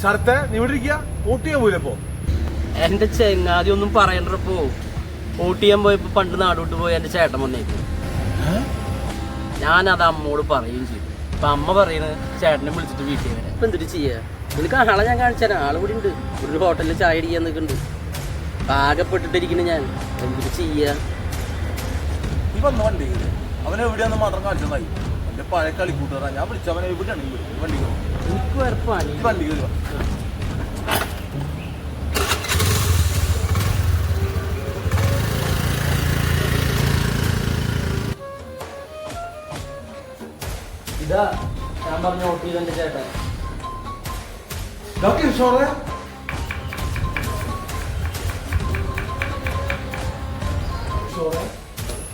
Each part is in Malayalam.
ശരത്തെ നീ ഇവിടെ ഇരിക്കുക, വോട്ട് ചെയ്യാൻ പോയില്ലപ്പോ? എന്റെ ചെങ്ങാതി ഒന്നും പറയണ്ടപ്പോ. വോട്ട് ചെയ്യാൻ പോയപ്പോ പണ്ട് നാടോട്ട് പോയി എന്റെ ചേട്ടൻ വന്നേക്കും. ഞാനത് അമ്മോട് പറയുകയും ചെയ്തു. അപ്പൊ അമ്മ പറയുന്നത് ചേട്ടനെ വിളിച്ചിട്ട് വീട്ടിൽ വരാം. ഇപ്പൊ എന്തിട്ട് ചെയ്യാ? നിനക്ക് ആളെ ഞാൻ കാണിച്ചാൽ ആള് കൂടി ഉണ്ട്. ഒരു ഹോട്ടലിൽ ചായ അടിക്കാൻ നിൽക്കുന്നുണ്ട്. പാകപ്പെട്ടിട്ടിരിക്കുന്നു ഞാൻ. എന്തിട്ട് ചെയ്യാ? നീ വന്ന വണ്ടി അവനെ എവിടെയാന്ന് മാത്രം കാണിച്ചാൽ എന്റെ പഴയ കളിക്കൂട്ടുകാരാ. ഞാൻ വിളിച്ചവനെ എവിടെയാണ് വണ്ടി എനിക്ക് വേറെ പണി. വണ്ടി കയറുക. ഇതാ ഞാൻ പറഞ്ഞ വോട്ട് ചെയ്ത എന്റെ ചേട്ടൻ.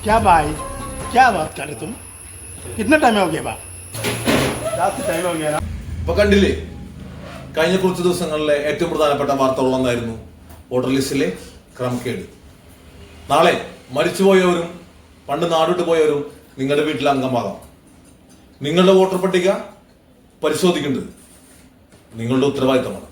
क्या भाई, क्या बात कर रहे तुम? कितना टाइम हो गया बा? टाइम हो गया ना? ഇപ്പൊ കണ്ടില്ലേ, കഴിഞ്ഞ കുറച്ച് ദിവസങ്ങളിലെ ഏറ്റവും പ്രധാനപ്പെട്ട വാർത്തകളൊന്നായിരുന്നു വോട്ടർ ലിസ്റ്റിലെ ക്രമക്കേട്. നാളെ മരിച്ചുപോയവരും പണ്ട് നാടോട്ട് പോയവരും നിങ്ങളുടെ വീട്ടിൽ അംഗമാകാം. നിങ്ങളുടെ വോട്ടർ പട്ടിക പരിശോധിക്കേണ്ടത് നിങ്ങളുടെ ഉത്തരവാദിത്തമാണ്.